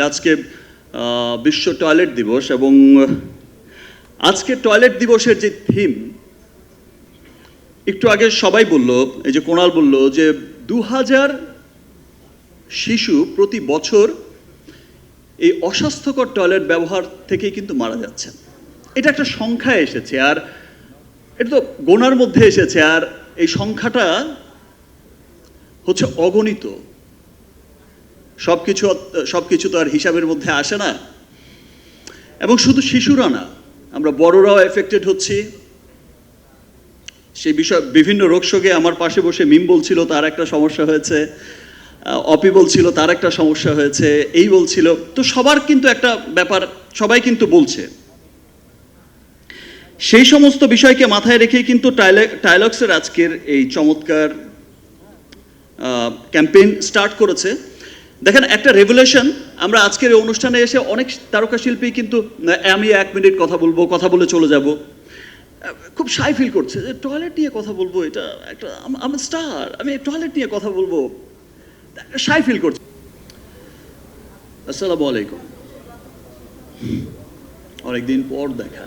আজকে বিশ্ব টয়লেট দিবস এবং আজকে টয়লেট দিবসের যে থিম, একটু আগে সবাই বলল, এই যে কোণাল বলল যে 2000 শিশু প্রতি বছর এই অস্বাস্থ্যকর টয়লেট ব্যবহার থেকেই কিন্তু মারা যাচ্ছে। এটা একটা সংখ্যা এসেছে, আর এটা তো গোনার মধ্যে এসেছে, আর এই সংখ্যাটা হচ্ছে অগণিত। সবকিছু তো আর হিসাবের মধ্যে আসে না। এবং শুধু শিশুরা না, আমরা বড়রাও এফেক্টেড হচ্ছি। সেই বিষয় বিভিন্ন রোগশোকে আমার পাশে বসে মিম বলছিল তার একটা সমস্যা হয়েছে, অপি বলছিল তার একটা সমস্যা হয়েছে, এই বলছিল। তো সবার কিন্তু একটা ব্যাপার, সবাই কিন্তু বলছে। সেই সমস্ত বিষয়কে মাথায় রেখেই কিন্তু টাইলক্সের আজকের এই চমৎকার ক্যাম্পেইন স্টার্ট করেছে। দেখেন, একটা রেভলিউশন। আমরা আজকের এই অনুষ্ঠানে এসে অনেক তারকা শিল্পী কিন্তু আমি 1 মিনিট কথা বলে চলে যাব, খুব শাই ফিল করছে যে টয়লেট নিয়ে কথা বলবো, এটা একটা আমি স্টার, আমি টয়লেট নিয়ে কথা বলবো, শাই ফিল করছে। আসসালামু আলাইকুম, অনেকদিন পর দেখা,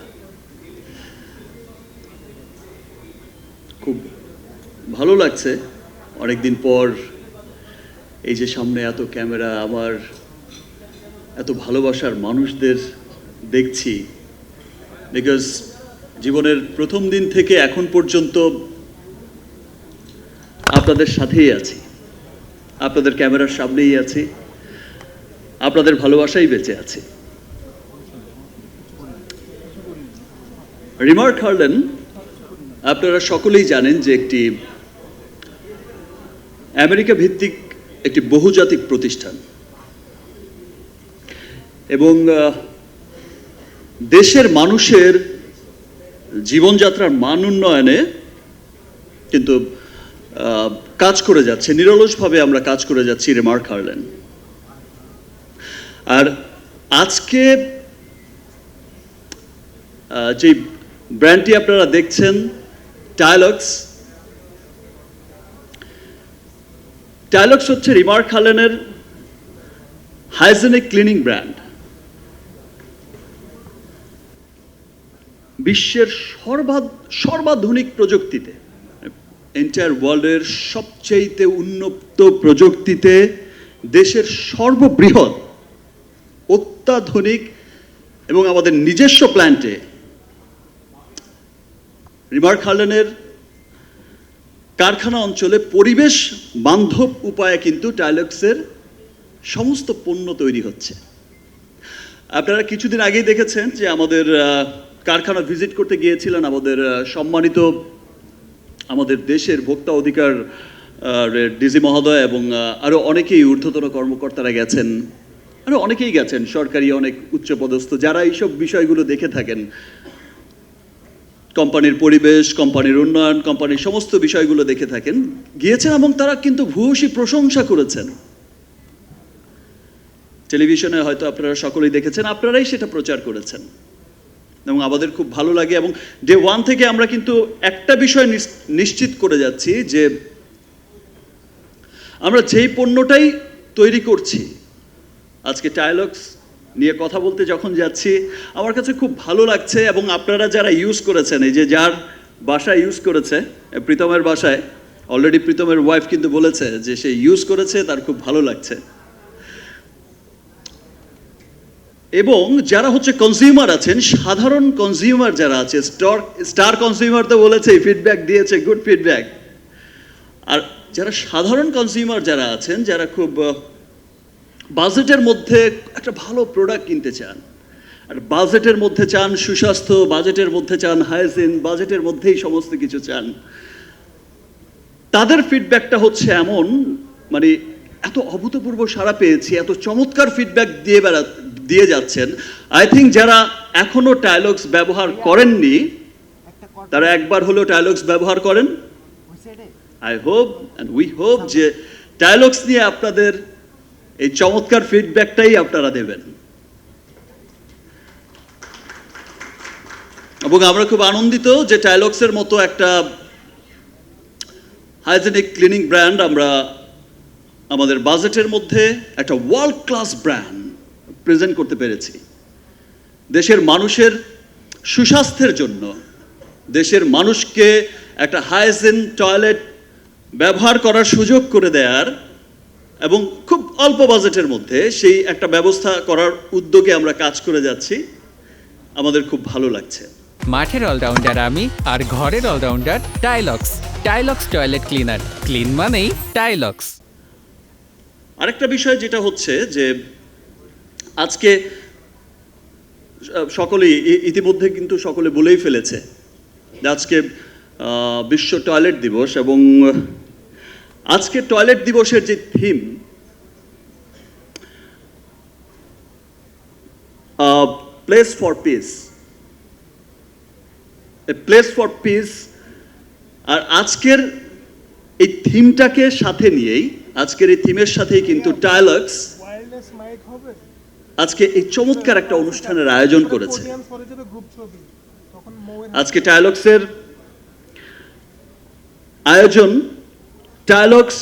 খুব ভালো লাগছে। অনেকদিন পর এই যে সামনে এত ক্যামেরা, আমার এত ভালোবাসার মানুষদের দেখছি। বিকজ জীবনের প্রথম দিন থেকে এখন পর্যন্ত আপনাদের সাথেই আছি, আপনাদের ক্যামেরার সামনেই আছি, আপনাদের ভালোবাসাই বেঁচে আছে। রিমার্ক হার্লেন আপনারা সকলেই জানেন যে একটি আমেরিকা ভিত্তিক একটি বহুজাতিক প্রতিষ্ঠান, এবং দেশের মানুষের জীবনযাত্রার মান উন্নয়নে কিন্তু কাজ করে যাচ্ছে, নিরলসভাবে আমরা কাজ করে যাচ্ছি রিমার্ক হার্লেন। আর আজকে যে ব্র্যান্ডটি আপনারা দেখছেন, টাইলক্স হচ্ছে রিমার্ক হার্লেনের হাইজেনিক ক্লিনিং ব্র্যান্ড। বিশ্বের সর্বাধুনিক প্রযুক্তিতে, এন্টায়ার ওয়ার্ল্ডের সবচেয়ে উন্নত প্রযুক্তিতে, দেশের সর্ববৃহৎ অত্যাধুনিক এবং আমাদের নিজস্ব প্ল্যান্টে রিমার্ক হার্লেনের কারখানা অঞ্চলে পরিবেশ বান্ধব উপায়ে কিন্তু টাইলক্সের সমস্ত পণ্য তৈরি হচ্ছে। আপনারা কিছুদিন আগেই দেখেছেন যে আমাদের কারখানা ভিজিট করতে গিয়েছিলেন আমাদের সম্মানিত আমাদের দেশের ভোক্তা অধিকার ডিজি মহোদয়, এবং আরও অনেকেই ঊর্ধ্বতন কর্মকর্তারা গেছেন, আরও অনেকেই গেছেন, সরকারি অনেক উচ্চপদস্থ যারা এইসব বিষয়গুলো দেখে থাকেন, কোম্পানির পরিবেশ, কোম্পানির উন্নয়ন, কোম্পানির সমস্ত বিষয়গুলো দেখে থাকেন, গিয়েছেন, এবং তারা কিন্তু ভূয়সী প্রশংসা করেছেন। টেলিভিশনে হয়তো আপনারা সকলেই দেখেছেন, আপনারাই সেটা প্রচার করেছেন, এবং আমাদের খুব ভালো লাগে। এবং ডে 1 থেকে আমরা কিন্তু একটা বিষয় নিশ্চিত করে যাচ্ছি যে আমরা যেই পণ্যটাই তৈরি করছি, আজকে টাইলক্স নিয়ে কথা বলতে যখন যাচ্ছি, আমার কাছে খুব ভালো লাগছে। এবং আপনারা যারা ইউজ করেছেন, এই যে যার বাসায় ইউজ করেছে, প্রীতমের বাসায় অলরেডি প্রীতমের ওয়াইফ কিন্তু বলেছে যে সে ইউজ করেছে, তার খুব ভালো লাগছে। এবং যারা হচ্ছে কনজিউমার আছেন, সাধারণ কনজিউমার যারা আছে, স্টার কনজিউমার তো বলেছে, ফিডব্যাক দিয়েছে, গুড ফিডব্যাক। আর যারা সাধারণ কনজিউমার যারা আছেন, যারা খুব বাজেটের মধ্যে একটা ভালো প্রোডাক্ট কিনতে চান, আর বাজেটের মধ্যে চান সুস্বাস্থ্য, বাজেটের মধ্যে চান হাইজিন, বাজেটের মধ্যেই সমস্ত কিছু চান, তাদের ফিডব্যাকটা হচ্ছে এমন, মানে এত অভূতপূর্ব সাড়া পেয়েছি, এত চমৎকার ফিডব্যাক দিয়ে যাচ্ছেন। আই থিঙ্ক যারা এখনো টাইলক্স ব্যবহার করেননি, তারা একবার হলেও টাইলক্স ব্যবহার করেন। I hope and we hope যে টাইলক্স নিয়ে আপনাদের এই চমৎকার ফিডব্যাকটাই আপনারা দেবেন। এবং আমরা খুব আনন্দিত যে টাইলক্সের মতো একটা হাইজেনিক ক্লিনিং ব্র্যান্ড আমরা আমাদের বাজেটের মধ্যে, একটা ওয়ার্ল্ড ক্লাস ব্র্যান্ড প্রেজেন্ট করতে পেরেছি। দেশের মানুষের সুস্বাস্থ্যের জন্য, দেশের মানুষকে একটা হাইজিন টয়লেট ব্যবহার করার সুযোগ করে দেওয়ার এবং খুব অল্প বাজেটের মধ্যে সেই একটা ব্যবস্থা করার উদ্যোগে আমরা কাজ করে যাচ্ছি। আমাদের খুব ভালো লাগছে। মাঠের অলরাউন্ডার আমি, আর ঘরের allrounder Tylox. Tylox toilet cleaner, clean মানেই টাইলক্স। আরেকটা বিষয় যেটা হচ্ছে যে আজকে সকলেই ইতিমধ্যে কিন্তু সকলে বলেই ফেলেছে যে আজকে বিশ্ব টয়লেট দিবস, এবং আজকে টয়লেট দিবসের যে theme place for peace, place for peace, আর আজকের এই থিমটাকে সাথে নিয়েই, আজকের এই থিমের সাথেই কিন্তু টাইলক্স আজকে এই চমৎকার একটা অনুষ্ঠানের আয়োজন করেছে। আজকে টাইলক্সের আয়োজন টাইলক্স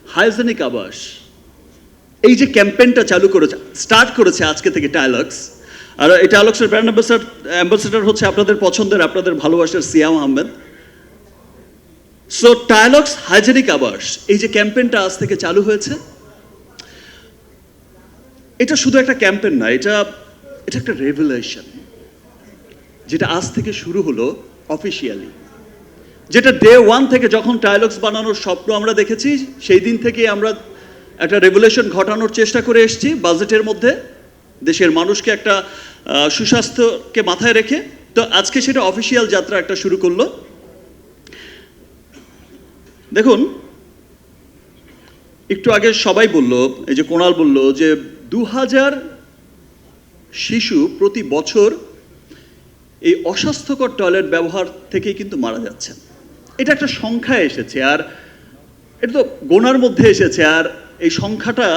হাইজেনিক আবাস, এই যে ক্যাম্পেইনটা চালু করেছে, স্টার্ট করেছে আজকে থেকে টাইলক্স। আর এই টাইলক্সের ব্র্যান্ড অ্যাম্বাসেডর হচ্ছে আপনাদের পছন্দের, আপনাদের ভালোবাসার সিয়াম আহমেদ। সো টাইলক্স হাইজেনিক আবাস, এই যে ক্যাম্পেইনটা আজ থেকে চালু হয়েছে, এটা শুধু একটা ক্যাম্পেইন না, এটা একটা রেভুলেশন, যেটা আজ থেকে শুরু হলো অফিসিয়ালি। যেটা ডে ওয়ান থেকে যখন টাইলক্স বানানোর স্বপ্ন আমরা দেখেছি, সেই দিন থেকে আমরা একটা রেভুলেশন ঘটানোর চেষ্টা করে এসেছি বাজেটের মধ্যে, দেশের মানুষকে একটা সুস্বাস্থ্যকে মাথায় রেখে। তো আজকে সেটা অফিসিয়াল যাত্রা একটা শুরু করলো। দেখুন, একটু আগে সবাই বলল, এই যে কোণাল বলল যে 2000 শিশু প্রতি বছর এই অস্বাস্থ্যকর টয়লেট ব্যবহার থেকেই কিন্তু মারা যাচ্ছে। এটা একটা সংখ্যা এসেছে, আর এটা তো গোনার মধ্যে এসেছে, আর এই সংখ্যাটা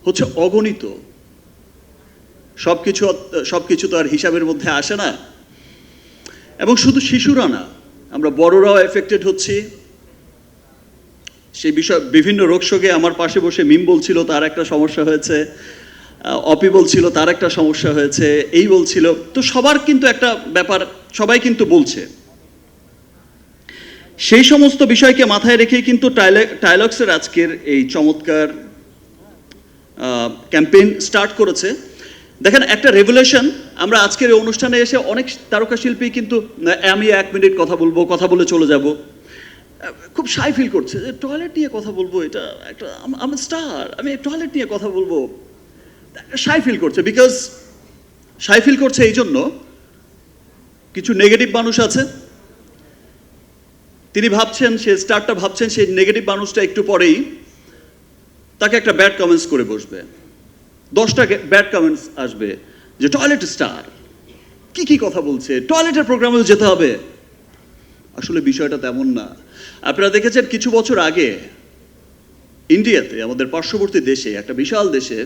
হচ্ছে অগণিত। সবকিছু তো আর হিসাবের মধ্যে আসে না। এবং শুধু শিশুরা না, আমরা বড়রাও এফেক্টেড হচ্ছি। সেই বিষয় বিভিন্ন রোগশোকে আমার পাশে বসে মিম বলছিল তার একটা সমস্যা হয়েছে, অপি বলছিল তার একটা সমস্যা হয়েছে, এই বলছিল। তো সবার কিন্তু একটা ব্যাপার, সবাই কিন্তু বলছে। সেই সমস্ত বিষয়কে মাথায় রেখেই কিন্তু টাইলক্সের আজকের এই চমৎকার ক্যাম্পেইন স্টার্ট করেছে। দেখেন, একটা রেভুলেশন। আমরা আজকের এই অনুষ্ঠানে এসে অনেক তারকা শিল্পী কিন্তু আমি 1 মিনিট কথা বলে চলে যাব, খুব শাই ফিল করছে যে টয়লেট নিয়ে কথা বলবো, এটা একটা আমি স্টার, আমি টয়লেট নিয়ে কথা বলবো, শাই ফিল করছে। বিকজ শাই ফিল করছে এই জন্য, কিছু নেগেটিভ মানুষ আছে, তিনি ভাবছেন, সে স্টারটা ভাবছেন সেই নেগেটিভ মানুষটা একটু পরেই তাকে একটা ব্যাড কমেন্টস করে বসবে, 10টা ব্যাড কমেন্টস আসবে যে টয়লেট স্টার কি কথা বলছে, টয়লেটের প্রোগ্রামে যেতে হবে। আসলে বিষয়টা তেমন না। আপনারা দেখেছেন কিছু বছর আগে ইন্ডিয়াতে, আমাদের পার্শ্ববর্তী দেশে, একটা বিশাল দেশে,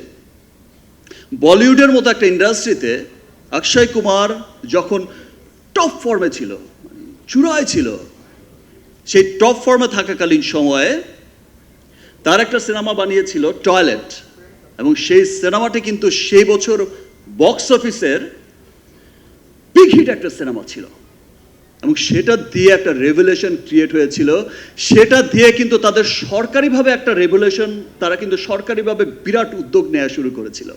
বলিউডের মতো একটা ইন্ডাস্ট্রিতে অক্ষয় কুমার যখন টপ ফর্মে ছিল, চূড়ায় ছিল, সেই টপ ফর্মে থাকাকালীন সময়ে তার একটা সিনেমা বানিয়েছিল টয়লেট, এবং সেই সিনেমাটি কিন্তু সেই বছর বক্স অফিসের বিগ হিট একটা সিনেমা ছিল, এবং সেটা দিয়ে একটা রেভুলেশন ক্রিয়েট হয়েছিল। সেটা দিয়ে কিন্তু তাদের সরকারিভাবে একটা রেভুলেশন, তারা কিন্তু সরকারিভাবে বিরাট উদ্যোগ নেওয়া শুরু করেছিল।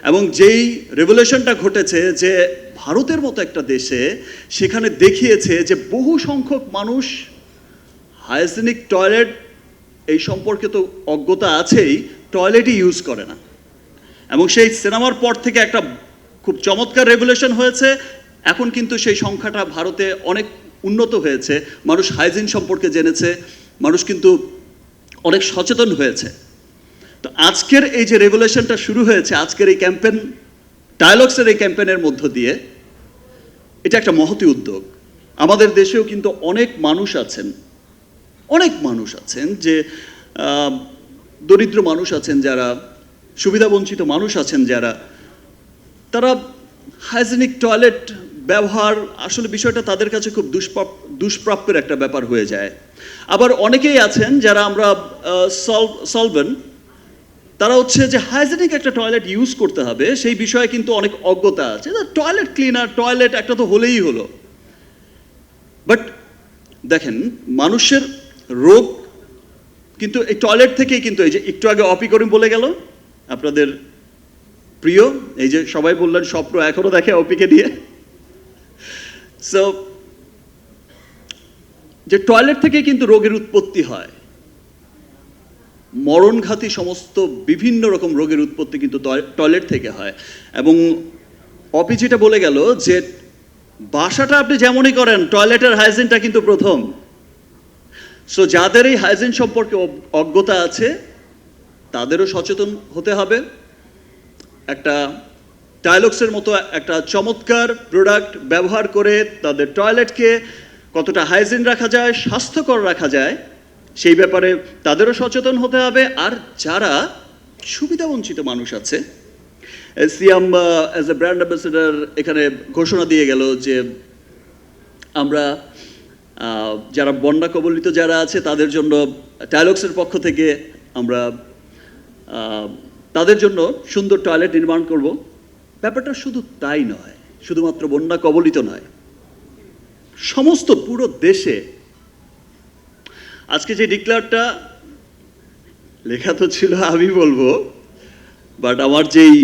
এবং যেই রেভুলেশনটা ঘটেছে, যে ভারতের মতো একটা দেশে, সেখানে দেখিয়েছে যে বহু সংখ্যক মানুষ হাইজেনিক টয়লেট এই সম্পর্কে তো অজ্ঞতা আছেই, টয়লেটই ইউজ করে না। এবং সেই সিনেমার পর থেকে একটা খুব চমৎকার রেভুলেশন হয়েছে। এখন কিন্তু সেই সংখ্যাটা ভারতে অনেক উন্নত হয়েছে, মানুষ হাইজিন সম্পর্কে জেনেছে, মানুষ কিন্তু অনেক সচেতন হয়েছে। তো আজকের এই যে রেভুলেশনটা শুরু হয়েছে, আজকের এই ক্যাম্পেইন, টাইলক্সের এই ক্যাম্পেইনের মধ্য দিয়ে, এটা একটা মহতী উদ্যোগ। আমাদের দেশেও কিন্তু অনেক মানুষ আছেন যে দরিদ্র মানুষ আছেন, যারা সুবিধাবঞ্চিত মানুষ আছেন, যারা তারা হাইজেনিক টয়লেট ব্যবহার, আসলে বিষয়টা তাদের কাছে খুব দুষ্প্রাপ্যের একটা ব্যাপার হয়ে যায়। আবার অনেকেই আছেন যারা আমরা সলভেন্ট, তারা হচ্ছে যে হাইজেনিক একটা টয়লেট ইউজ করতে হবে সেই বিষয়ে কিন্তু অনেক অজ্ঞতা আছে। টয়লেট ক্লিনার, টয়লেট একটা তো হলেই হলো। বাট দেখেন, মানুষের রোগ কিন্তু এই টয়লেট থেকেই কিন্তু, এই যে একটু আগে অপি করিম বলে গেল আপনাদের প্রিয়, এই যে সবাই বললেন স্বপ্ন এখনো দেখে অপিকে দিয়ে। সো যে টয়লেট থেকে কিন্তু রোগের উৎপত্তি হয়, মরণঘাতী সমস্ত বিভিন্ন রকম রোগের উৎপত্তি কিন্তু টয়লেট থেকে হয়। এবং অপি যেটা বলে গেল যে বাসাটা আপনি যেমনই করেন, টয়লেটের হাইজিনটা কিন্তু প্রথম। সো যাদের এই হাইজিন সম্পর্কে অজ্ঞতা আছে তাদেরও সচেতন হতে হবে। একটা টাইলক্সের মতো একটা চমৎকার প্রোডাক্ট ব্যবহার করে তাদের টয়লেটকে কতটা হাইজিন রাখা যায়, স্বাস্থ্যকর রাখা যায়, সেই ব্যাপারে তাদেরও সচেতন হতে হবে। আর যারা সুবিধাবঞ্চিত মানুষ আছে, সিয়াম অ্যাজ এ ব্র্যান্ড অ্যাম্বাসেডর এখানে ঘোষণা দিয়ে গেল যে আমরা যারা বন্যা কবলিত যারা আছে তাদের জন্য টাইলক্সের পক্ষ থেকে আমরা তাদের জন্য সুন্দর টয়লেট নির্মাণ করব। ব্যাপারটা শুধু তাই নয়, শুধুমাত্র বন্যা কবলিত নয়, সমস্ত পুরো দেশে। আজকে যে ডিক্লেয়ারটা লেখা তো ছিল আমি বলবো, বাট আমার যেই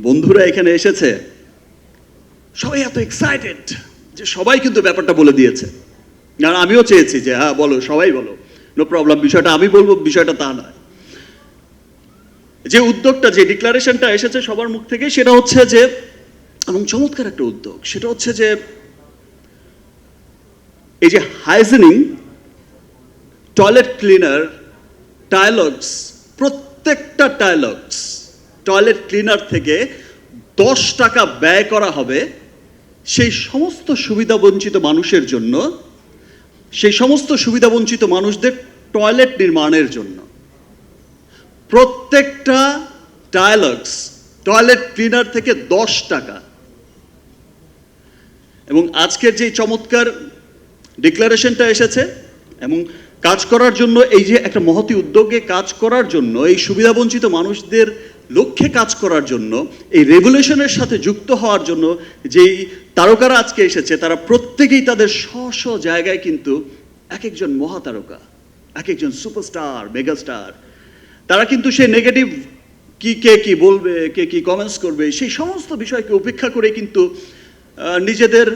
বন্ধুরা এখানে এসেছে সবাই এত এক্সাইটেড যে সবাই কিন্তু ব্যাপারটা বলে দিয়েছে। আর আমিও চেয়েছি যে হ্যাঁ বলো, সবাই বলো, নো প্রবলেম, বিষয়টা আমি বলবো, বিষয়টা তা নয়। যে উদ্যোগটা, যে ডিক্লারেশনটা এসেছে সবার মুখ থেকে, সেটা হচ্ছে যে, এবং চমৎকার একটা উদ্যোগ, সেটা হচ্ছে যে এই যে হাইজেনিং টয়লেট ক্লিনার টাইলক্স, প্রত্যেকটা টাইলক্স টয়লেট ক্লিনার থেকে 10 টাকা ব্যয় করা হবে সেই সমস্ত সুবিধাবঞ্চিত মানুষের জন্য, সেই সমস্ত সুবিধাবঞ্চিত মানুষদের টয়লেট নির্মাণের জন্য। প্রত্যেকটা টাইলক্স টয়লেট ক্লিনার থেকে 10 টাকা। এবং আজকের যে চমৎকার ডিক্লারেশনটা এসেছে এবং কাজ করার জন্য, এই যে একটা মহতী উদ্যোগে কাজ করার জন্য, এই সুবিধাবঞ্চিত মানুষদের লক্ষ্যে কাজ করার জন্য, এই রেগুলেশনের সাথে যুক্ত হওয়ার জন্য যেই তারকারা আজকে এসেছে, তারা প্রত্যেকেই তাদের স্ব জায়গায় কিন্তু এক একজন মহাতারকা, এক একজন সুপারস্টার, মেগাস্টার। তারা কিন্তু সেই নেগেটিভ কে কি বলবে, কে কি কমেন্টস করবে, সেই সমস্ত বিষয়কে উপেক্ষা করে কিন্তু নিজেদের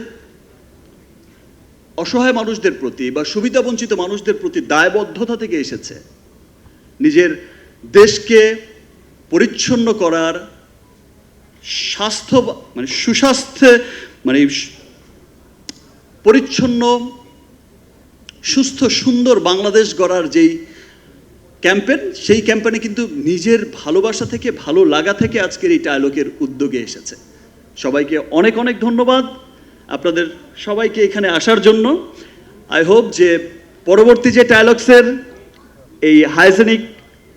অসহায় মানুষদের প্রতি বা সুবিধাবঞ্চিত মানুষদের প্রতি দায়বদ্ধতা থেকে এসেছে। নিজের দেশকে পরিচ্ছন্ন করার, স্বাস্থ্য মানে সুস্বাস্থ্যে মানে পরিচ্ছন্ন, সুস্থ, সুন্দর বাংলাদেশ গড়ার যেই ক্যাম্পেন, সেই ক্যাম্পেনে কিন্তু নিজের ভালোবাসা থেকে, ভালো লাগা থেকে আজকের এই টাইলকের উদ্যোগে এসেছে। সবাইকে অনেক অনেক ধন্যবাদ আপনাদের সবাইকে এখানে আসার জন্য। আই হোপ যে পরবর্তী যে টাইলক্সের এই হাইজেনিক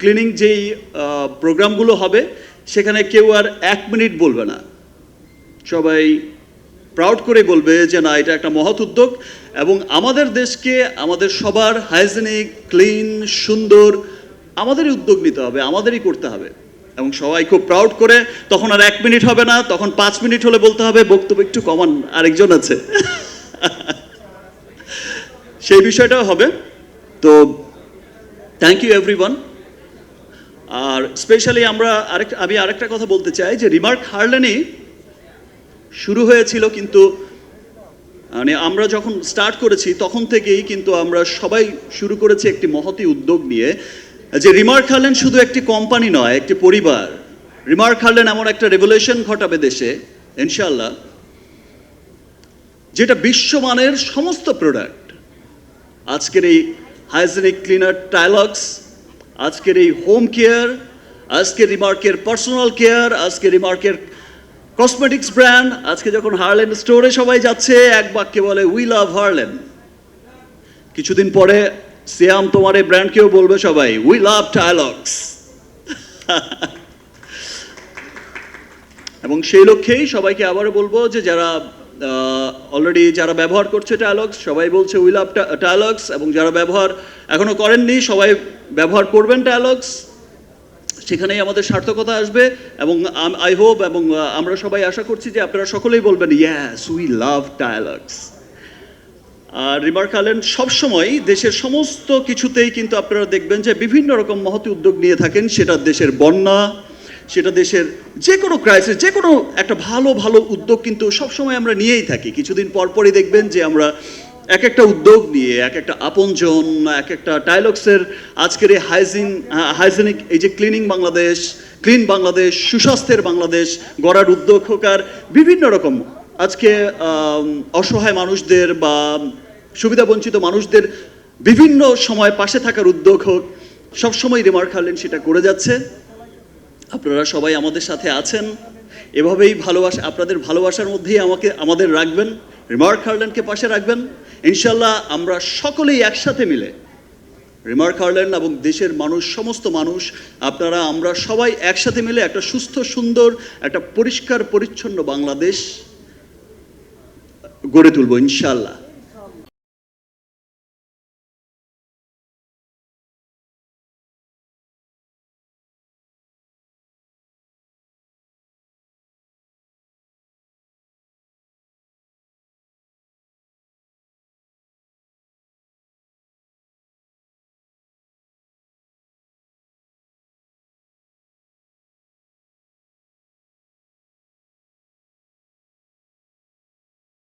ক্লিনিং যেই প্রোগ্রামগুলো হবে, সেখানে কেউ আর 1 মিনিট বলবে না, সবাই প্রাউড করে বলবে যে না, এটা একটা মহৎ উদ্যোগ এবং আমাদের দেশকে আমাদের সবার হাইজেনিক, ক্লিন, সুন্দর আমাদেরই উদ্যোগ নিতে হবে, আমাদেরই করতে হবে। এবং সবাই খুব প্রাউড করে, তখন আর 1 মিনিট হবে না, তখন 5 মিনিট হলে বলতে হবে বক্তব্য একটু কমান, আরেকজন আছে সেই বিষয়টাও হবে। তো থ্যাংক ইউ এভরিওয়ান। আর স্পেশালি আমি আরেকটা কথা বলতে চাই যে রিমার্ক হার্লেনি শুরু হয়েছিল, কিন্তু মানে আমরা যখন স্টার্ট করেছি তখন থেকেই কিন্তু আমরা সবাই শুরু করেছি একটি মহতী উদ্যোগ নিয়ে, যে রিমার্ক হার্লেন শুধু একটি কোম্পানি নয়, একটি পরিবার। রিমার্ক হার্লেন এমন একটা রেভলিউশন ঘটাবে দেশে ইনশাআল্লাহ, যেটা বিশ্বমানের সমস্ত প্রোডাক্ট, আজকের এই হাইজেনিক ক্লিনার টাইলক্স, আজকের এই হোম কেয়ার, আজকের রিমার্কের পার্সোনাল কেয়ার, আজকের রিমার্কের কসমেটিক্স ব্র্যান্ড, আজকে যখন হার্লেন স্টোরে সবাই যাচ্ছে এক বাক্যে বলে উই লাভ হার্লেন। কিছুদিন পরে সিয়াম তোমার এই ব্র্যান্ডকেও বলবে সবাই উই লাভ টাইলক্স। এবং সেই লক্ষ্যেই সবাইকে আবারও বলবো যে যারা অলরেডি যারা ব্যবহার করছে টাইলক্স, সবাই বলছে উই লাভ টাইলক্স, এবং যারা ব্যবহার এখনো করেননি সবাই ব্যবহার করবেন টাইলক্স। সেখানেই আমাদের সার্থকতা আসবে এবং আই হোপ এবং আমরা সবাই আশা করছি যে আপনারা সকলেই বলবেন ইয়েস উই লাভ ডায়ালগস। আর রিমার্ক আইল্যান্ড সবসময় দেশের সমস্ত কিছুতেই কিন্তু আপনারা দেখবেন যে বিভিন্ন রকম মহতি উদ্যোগ নিয়ে থাকেন, সেটা দেশের বন্যা, সেটা দেশের যে কোনো ক্রাইসিস, যে কোনো একটা ভালো ভালো উদ্যোগ কিন্তু সবসময় আমরা নিয়েই থাকি। কিছুদিন পরপরই দেখবেন যে আমরা এক একটা উদ্যোগ নিয়ে এক একটা আপনজন, এক একটা ডায়ালগসের আজকের এই হাইজেনিক এই যে ক্লিনিং বাংলাদেশ, ক্লিন বাংলাদেশ, সুস্বাস্থ্যের বাংলাদেশ গড়ার উদ্যোগ হোক, আর বিভিন্ন রকম আজকে অসহায় মানুষদের বা সুবিধাবঞ্চিত মানুষদের বিভিন্ন সময় পাশে থাকার উদ্যোগ হোক, সবসময় রিমার্ক আইল্যান্ড সেটা করে যাচ্ছে। আপনারা সবাই আমাদের সাথে আছেন, এভাবেই ভালোবাসা, আপনাদের ভালোবাসার মধ্যেই আমাদের রাখবেন, রিমার্ক আইল্যান্ডকে পাশে রাখবেন। ইনশাল্লাহ আমরা সকলেই একসাথে মিলে রিমার্ক আইল্যান্ড এবং দেশের মানুষ, সমস্ত মানুষ, আপনারা, আমরা সবাই একসাথে মিলে একটা সুস্থ সুন্দর একটা পরিষ্কার পরিচ্ছন্ন বাংলাদেশ গড়ে তুলব ইনশাল্লাহ।